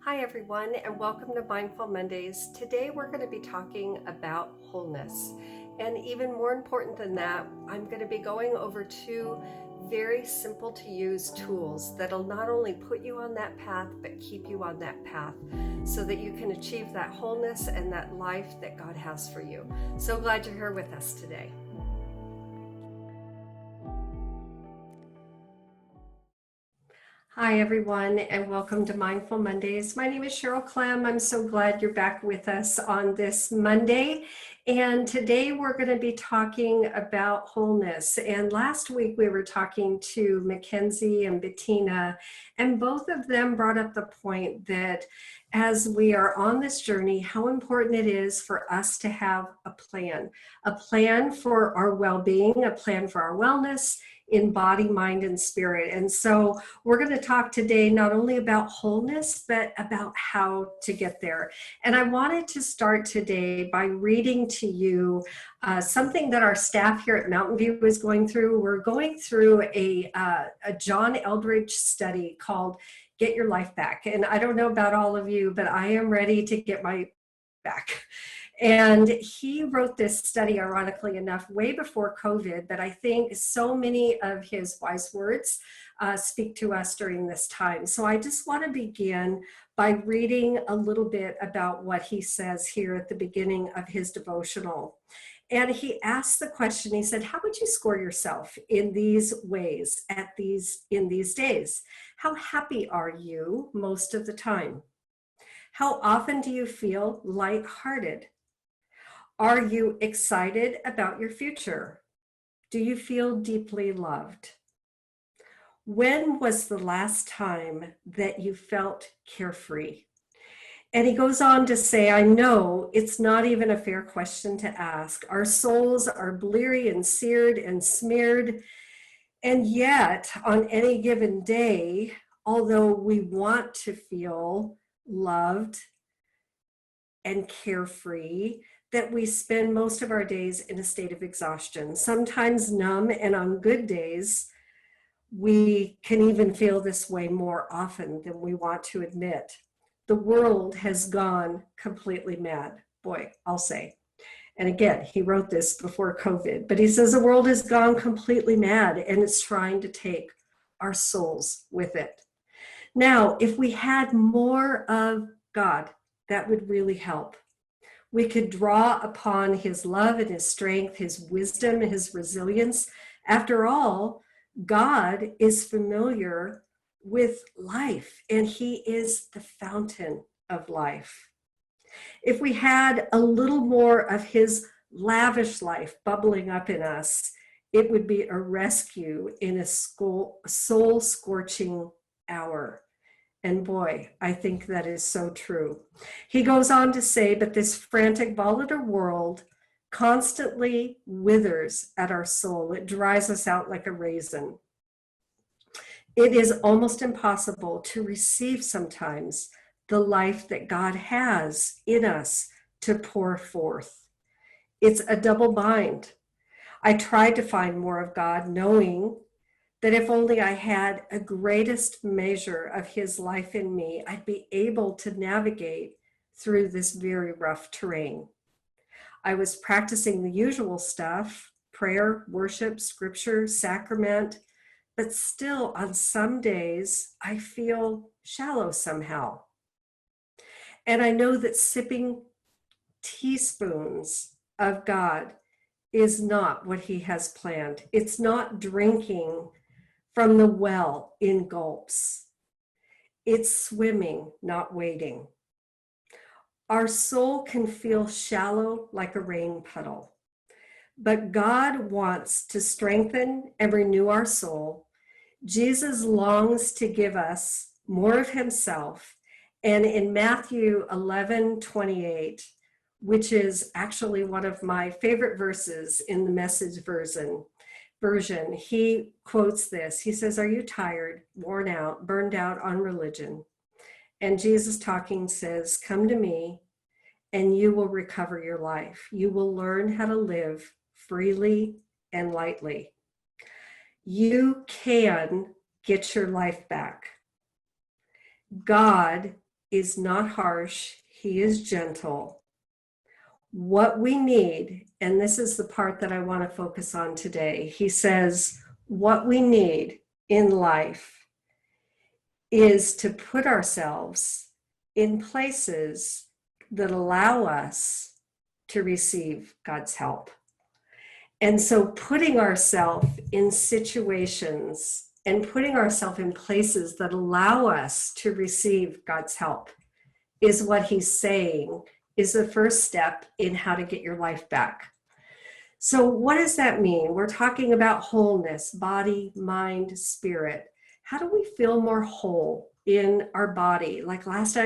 Hi everyone, and welcome to Mindful Mondays. Today we're going to be talking about wholeness. And even more important than that, I'm going to be going over two very simple to use tools that'll not only put you on that path, but keep you on that path so that you can achieve that wholeness and that life that God has for you. So glad you're here with us today. Hi, everyone, and welcome to Mindful Mondays. My name is Cheryl Clem. I'm so glad you're back with us on this Monday. And today we're going to be talking about wholeness. And last week we were talking to Mackenzie and Bettina, and both of them brought up the point that as we are on this journey, how important it is for us to have a plan for our well-being, a plan for our wellness in body, mind, and spirit. And so we're going to talk today not only about wholeness, but about how to get there. And I wanted to start today by reading to you something that our staff here at Mountain View is going through. We're going through a John Eldredge study called Get Your Life Back. And I don't know about all of you, but I am ready to get my back. And he wrote this study, ironically enough, way before COVID, but I think so many of his wise words speak to us during this time. So I just want to begin by reading a little bit about what he says here at the beginning of his devotional. And he asked the question, he said, how would you score yourself in these ways, in these days? How happy are you most of the time? How often do you feel lighthearted? Are you excited about your future? Do you feel deeply loved? When was the last time that you felt carefree? And he goes on to say, I know it's not even a fair question to ask. Our souls are bleary and seared and smeared. And yet, on any given day, although we want to feel loved and carefree, that we spend most of our days in a state of exhaustion, sometimes numb, and on good days, we can even feel this way more often than we want to admit. The world has gone completely mad. Boy, I'll say. And again, he wrote this before COVID, but he says the world has gone completely mad and it's trying to take our souls with it. Now, if we had more of God, that would really help. We could draw upon his love and his strength, his wisdom, his resilience. After all, God is familiar with life, and he is the fountain of life. If we had a little more of his lavish life bubbling up in us, it would be a rescue in a soul-scorching hour. And boy, I think that is so true. He goes on to say, but this frantic, volatile world constantly withers at our soul. It dries us out like a raisin. It is almost impossible to receive sometimes the life that God has in us to pour forth. It's a double bind. I tried to find more of God, knowing that if only I had a greatest measure of his life in me, I'd be able to navigate through this very rough terrain. I was practicing the usual stuff, prayer, worship, scripture, sacrament, but still on some days I feel shallow somehow. And I know that sipping teaspoons of God is not what he has planned. It's not drinking from the well in gulps. It's swimming, not wading. Our soul can feel shallow like a rain puddle, but God wants to strengthen and renew our soul. Jesus longs to give us more of himself. And in Matthew 11:28, which is actually one of my favorite verses in the Message version, he quotes this. He says, are you tired, worn out, burned out on religion? And Jesus talking says, come to me and you will recover your life. You will learn how to live freely and lightly. You can get your life back. God is not harsh. He is gentle. What we need, and this is the part that I want to focus on today, he says, what we need in life is to put ourselves in places that allow us to receive God's help. And so putting ourselves in situations and putting ourselves in places that allow us to receive God's help is what he's saying is the first step in how to get your life back. So what does that mean? We're talking about wholeness, body, mind, spirit. How do we feel more whole in our body? Like last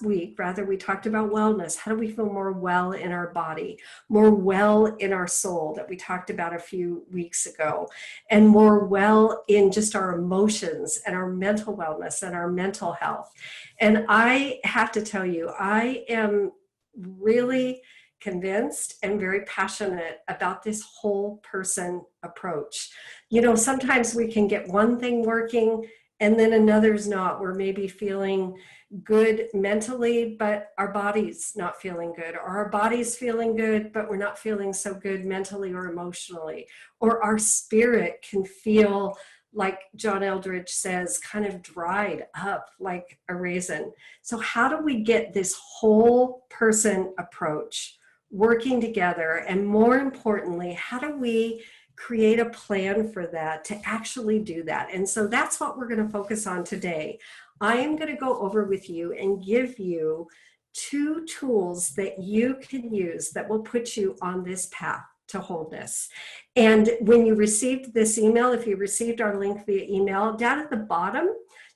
week, we talked about wellness. How do we feel more well in our body, more well in our soul that we talked about a few weeks ago, and more well in just our emotions and our mental wellness and our mental health? And I have to tell you, I am really convinced and very passionate about this whole person approach. You know, sometimes we can get one thing working and then another's not. We're maybe feeling good mentally, but our body's not feeling good, or our body's feeling good, but we're not feeling so good mentally or emotionally, or our spirit can feel, like John Eldridge says, kind of dried up like a raisin. So how do we get this whole person approach working together? And more importantly, how do we create a plan for that to actually do that? And so that's what we're going to focus on today. I am going to go over with you and give you 2 tools that you can use that will put you on this path to wholeness. And when you received this email, if you received our link via email, down at the bottom,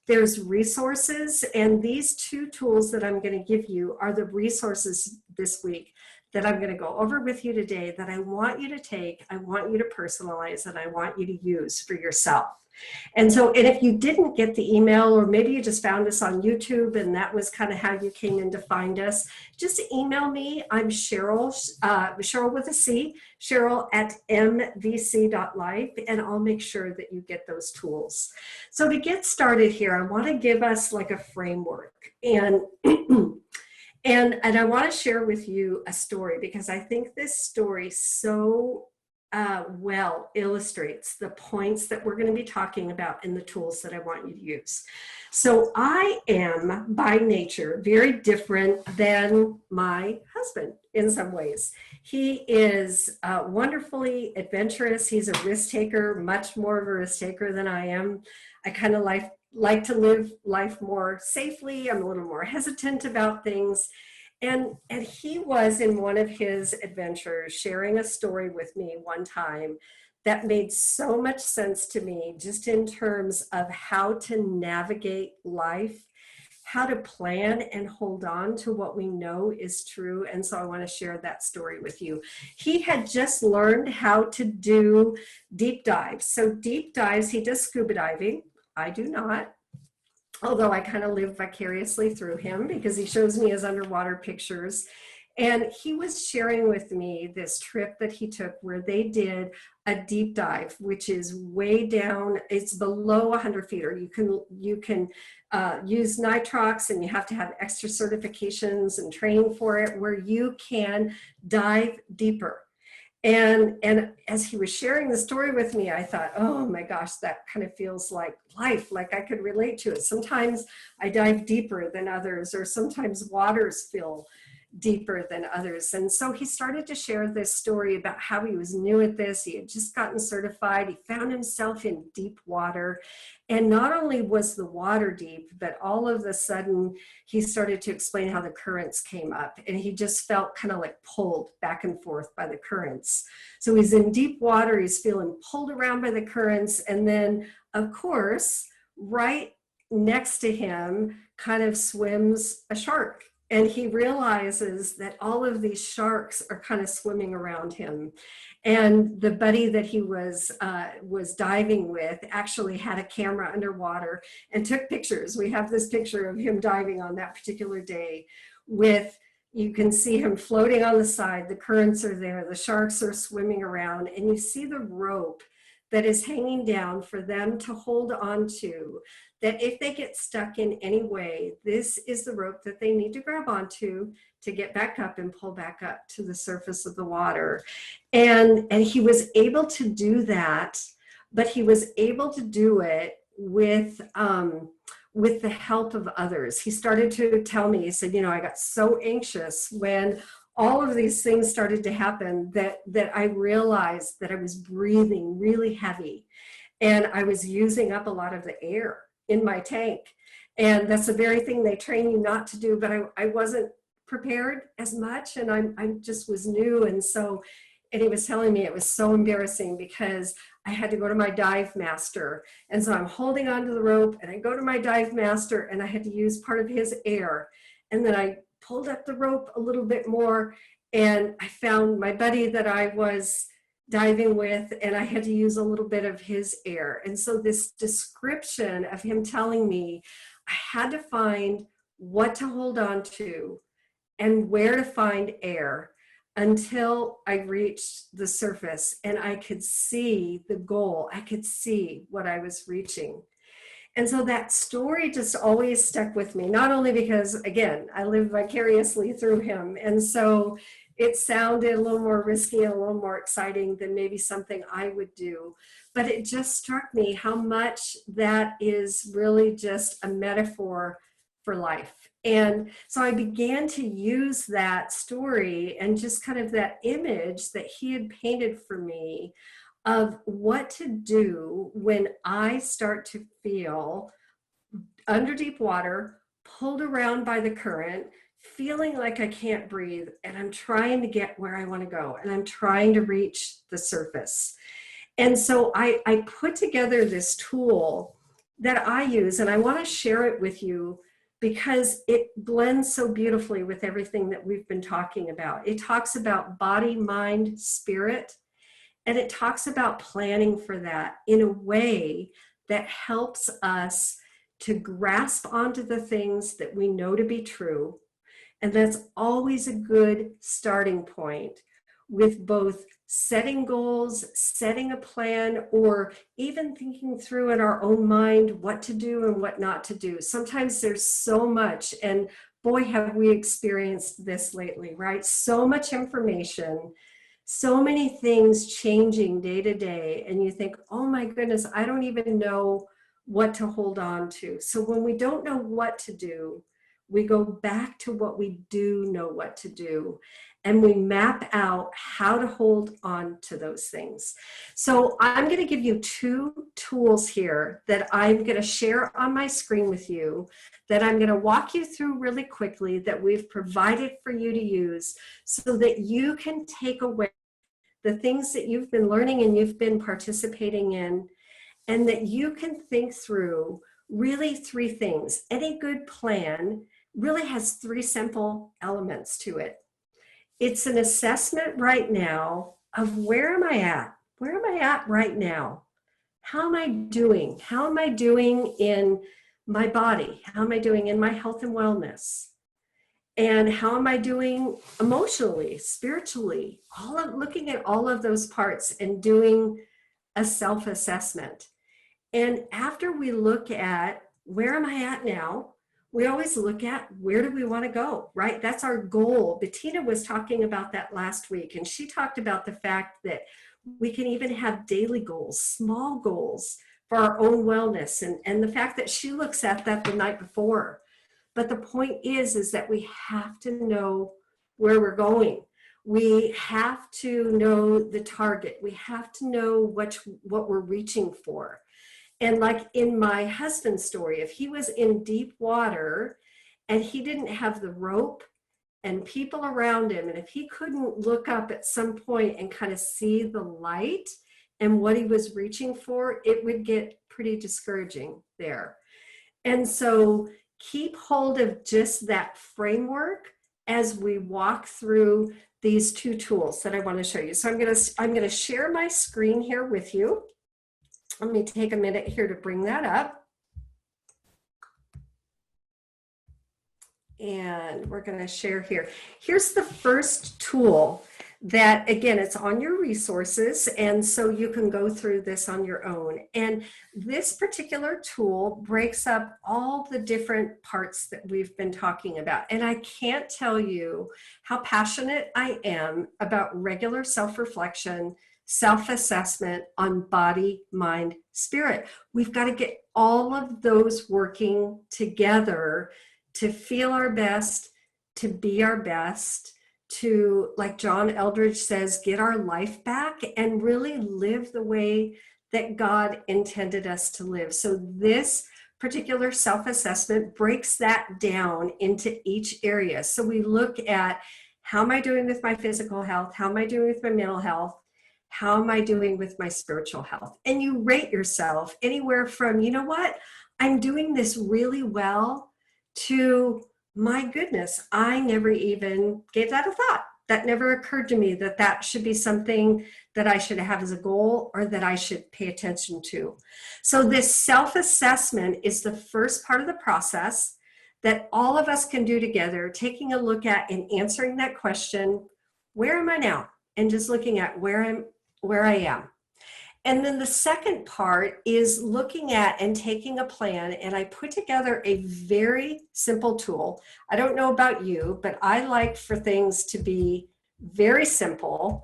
there's resources. And these 2 tools that I'm going to give you are the resources this week that I'm going to go over with you today that I want you to take, I want you to personalize, and I want you to use for yourself. And if you didn't get the email, or maybe you just found us on YouTube and that was kind of how you came in to find us, just email me. I'm Cheryl, Cheryl with a C, Cheryl at mvc.life, and I'll make sure that you get those tools. So to get started here, I want to give us like a framework, and and I want to share with you a story, because I think this story so well illustrates the points that we're going to be talking about in the tools that I want you to use. So I am by nature very different than my husband in some ways. He is wonderfully adventurous. He's a risk taker, much more of a risk taker than I am. I kind of like to live life more safely. I'm a little more hesitant about things. And he was in one of his adventures sharing a story with me one time that made so much sense to me, just in terms of how to navigate life, how to plan and hold on to what we know is true. And so I want to share that story with you. He had just learned how to do deep dives. So deep dives, he does scuba diving. I do not. Although I kind of live vicariously through him, because he shows me his underwater pictures. And he was sharing with me this trip that he took where they did a deep dive, which is way down. It's below 100 feet, or you can use nitrox, and you have to have extra certifications and training for it, where you can dive deeper. And as he was sharing the story with me, I thought, oh my gosh, that kind of feels like life, like I could relate to it. Sometimes I dive deeper than others, or sometimes waters feel deeper than others. And so he started to share this story about how he was new at this. He had just gotten certified. He found himself in deep water. And not only was the water deep, but all of a sudden he started to explain how the currents came up, and he just felt kind of like pulled back and forth by the currents. So he's in deep water, he's feeling pulled around by the currents. And then of course, right next to him kind of swims a shark. And he realizes that all of these sharks are kind of swimming around him. And the buddy that he was diving with actually had a camera underwater and took pictures. We have this picture of him diving on that particular day with, you can see him floating on the side, the currents are there, the sharks are swimming around, and you see the rope that is hanging down for them to hold on to that if they get stuck in any way, this is the rope that they need to grab onto to get back up and pull back up to the surface of the water. And he was able to do that, but he was able to do it with the help of others. He started to tell me, he said, I got so anxious when all of these things started to happen that I realized that I was breathing really heavy and I was using up a lot of the air in my tank. And that's the very thing they train you not to do, but I wasn't prepared as much, and I just was new. And he was telling me it was so embarrassing because I had to go to my dive master. And so I'm holding onto the rope and I go to my dive master and I had to use part of his air. And then I pulled up the rope a little bit more and I found my buddy that I was diving with, and I had to use a little bit of his air. And so this description of him telling me I had to find what to hold on to and where to find air until I reached the surface and I could see the goal. I could see what I was reaching. And so that story just always stuck with me, not only because, again, I lived vicariously through him. And so it sounded a little more risky and a little more exciting than maybe something I would do. But it just struck me how much that is really just a metaphor for life. And so I began to use that story and just kind of that image that he had painted for me of what to do when I start to feel under deep water, pulled around by the current, feeling like I can't breathe, and I'm trying to get where I want to go, and I'm trying to reach the surface. And so I put together this tool that I use, and I want to share it with you because it blends so beautifully with everything that we've been talking about. It talks about body, mind, spirit, and it talks about planning for that in a way that helps us to grasp onto the things that we know to be true. And that's always a good starting point with both setting goals, setting a plan, or even thinking through in our own mind what to do and what not to do. Sometimes there's so much, and boy, have we experienced this lately, right? So much information, so many things changing day to day, and you think, oh my goodness, I don't even know what to hold on to. So when we don't know what to do, we go back to what we do know what to do, and we map out how to hold on to those things. So I'm going to give you two tools here that I'm going to share on my screen with you, that I'm going to walk you through really quickly, that we've provided for you to use so that you can take away the things that you've been learning and you've been participating in, and that you can think through really three things. Any good plan really has three simple elements to it. It's an assessment right now of where am I at? Where am I at right now? How am I doing? How am I doing in my body? How am I doing in my health and wellness? And how am I doing emotionally, spiritually? Looking at all of those parts and doing a self-assessment. And after we look at where am I at now, we always look at where do we want to go, right? That's our goal. Bettina was talking about that last week, and she talked about the fact that we can even have daily goals, small goals for our own wellness, and the fact that she looks at that the night before. But the point is that we have to know where we're going. We have to know the target. We have to know what we're reaching for. And like in my husband's story, if he was in deep water and he didn't have the rope and people around him, and if he couldn't look up at some point and kind of see the light and what he was reaching for, it would get pretty discouraging there. And so keep hold of just that framework as we walk through these two tools that I want to show you. So I'm going to share my screen here with you. Let me take a minute here to bring that up. And we're going to share here. Here's the first tool that, again, it's on your resources. And so you can go through this on your own. And this particular tool breaks up all the different parts that we've been talking about. And I can't tell you how passionate I am about regular self-reflection, self-assessment on body, mind, spirit. We've got to get all of those working together to feel our best, to be our best, to, like John Eldridge says, get our life back and really live the way that God intended us to live. So this particular self-assessment breaks that down into each area. So we look at, how am I doing with my physical health? How am I doing with my mental health? How am I doing with my spiritual health? And you rate yourself anywhere from, you know what, I'm doing this really well, to, my goodness, I never even gave that a thought. That never occurred to me that that should be something that I should have as a goal or that I should pay attention to. So this self-assessment is the first part of the process that all of us can do together, taking a look at and answering that question, where am I now? And just looking at where I am. And then the second part is looking at and taking a plan. And I put together a very simple tool. I don't know about you, but I like for things to be very simple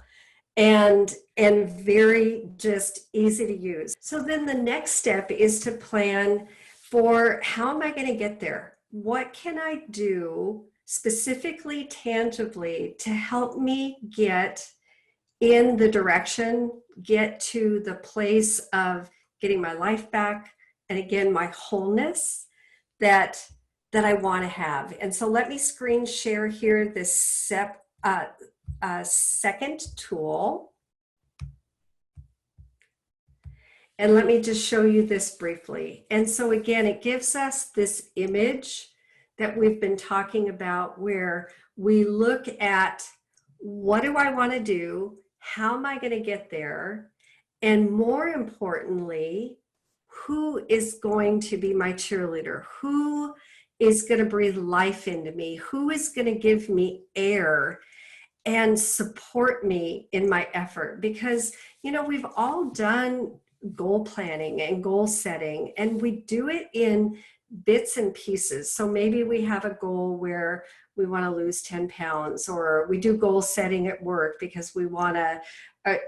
and very just easy to use. So then the next step is to plan for, how am I going to get there? What can I do specifically, tangibly, to help me get in the direction, get to the place of getting my life back, and again, my wholeness that I want to have. And so let me screen share here this second tool. And let me just show you this briefly. And so again, it gives us this image that we've been talking about, where we look at, what do I want to do? How am I going to get there? And more importantly, who is going to be my cheerleader? Who is going to breathe life into me? Who is going to give me air and support me in my effort? Because, you know, we've all done goal planning and goal setting, and we do it in bits and pieces. So maybe we have a goal where we want to lose 10 pounds, or we do goal setting at work because we want to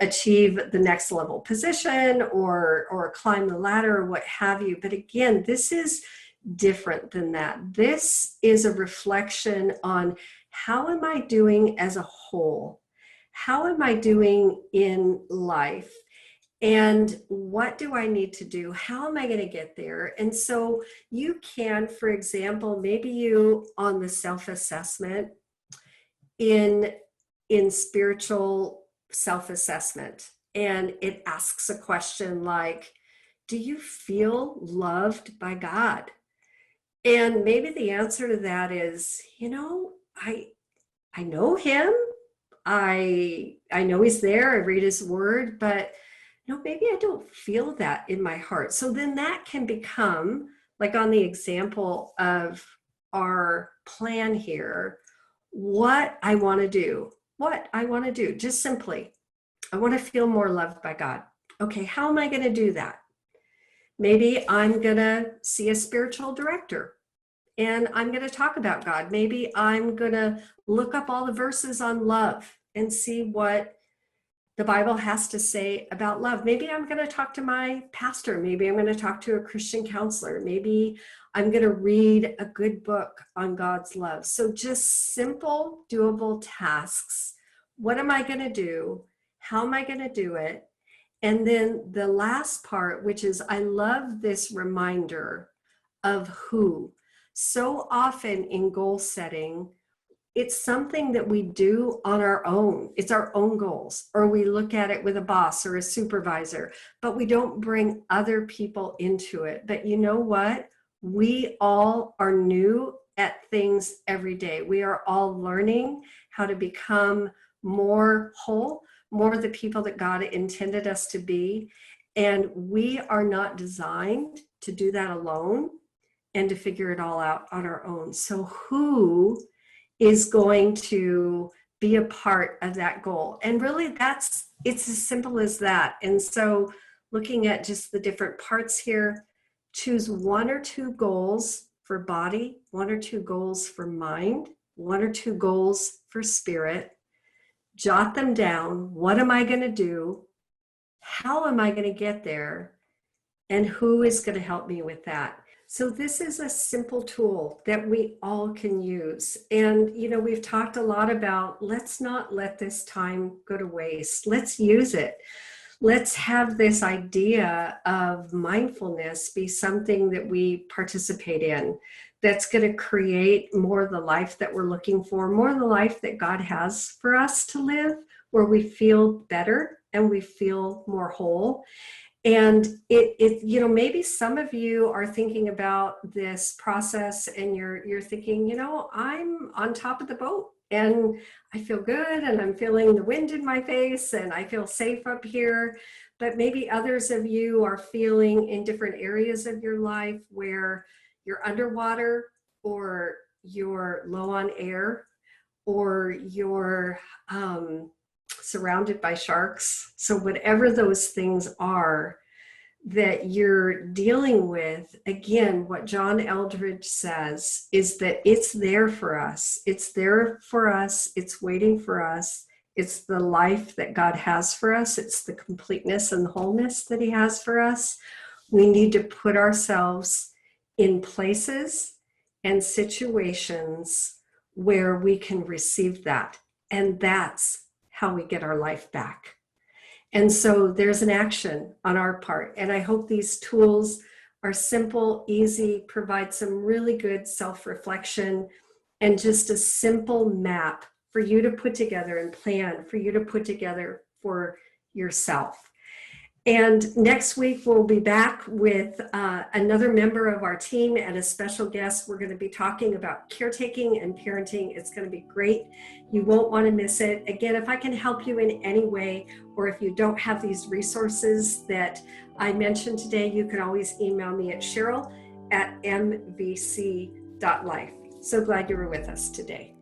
achieve the next level position or climb the ladder or what have you. But again, this is different than that. This is a reflection on, how am I doing as a whole? How am I doing in life? And what do I need to do? How am I going to get there? And so you can, for example, maybe you, on the self-assessment, in spiritual self-assessment, and it asks a question like, do you feel loved by God? And maybe the answer to that is, you know, I know him. I know he's there. I read his word, but no, maybe I don't feel that in my heart. So then that can become, like on the example of our plan here, what I want to do. What I want to do, just simply, I want to feel more loved by God. Okay, how am I going to do that? Maybe I'm going to see a spiritual director and I'm going to talk about God. Maybe I'm going to look up all the verses on love and see what the Bible has to say about love. Maybe I'm going to talk to my pastor. Maybe I'm going to talk to a Christian counselor. Maybe I'm going to read a good book on God's love. So just simple, doable tasks. What am I going to do? How am I going to do it? And then the last part, which is, I love this reminder of who. So often in goal setting, it's something that we do on our own. It's our own goals, or we look at it with a boss or a supervisor, but we don't bring other people into it. But you know what? We all are new at things every day. We are all learning how to become more whole, more the people that God intended us to be. And we are not designed to do that alone and to figure it all out on our own. So who is going to be a part of that goal. And really it's as simple as that. And so looking at just the different parts here, choose 1 or 2 goals for body, 1 or 2 goals for mind, 1 or 2 goals for spirit. Jot them down. What am I going to do? How am I going to get there? And who is going to help me with that? So this is a simple tool that we all can use. And, we've talked a lot about, let's not let this time go to waste. Let's use it. Let's have this idea of mindfulness be something that we participate in, that's going to create more of the life that we're looking for, more of the life that God has for us to live, where we feel better and we feel more whole. And maybe some of you are thinking about this process and you're thinking, I'm on top of the boat and I feel good and I'm feeling the wind in my face and I feel safe up here. But maybe others of you are feeling in different areas of your life where you're underwater, or you're low on air, or you're surrounded by sharks. So whatever those things are that you're dealing with, again, what John Eldredge says is that it's there for us. It's there for us. It's waiting for us. It's the life that God has for us. It's the completeness and the wholeness that he has for us. We need to put ourselves in places and situations where we can receive that. And that's how we get our life back. And so there's an action on our part. And I hope these tools are simple, easy, provide some really good self-reflection, and just a simple map for you to put together and plan, for you to put together for yourself. And next week, we'll be back with another member of our team and a special guest. We're going to be talking about caretaking and parenting. It's going to be great. You won't want to miss it. Again, if I can help you in any way, or if you don't have these resources that I mentioned today, you can always email me at cheryl@mvc.life. So glad you were with us today.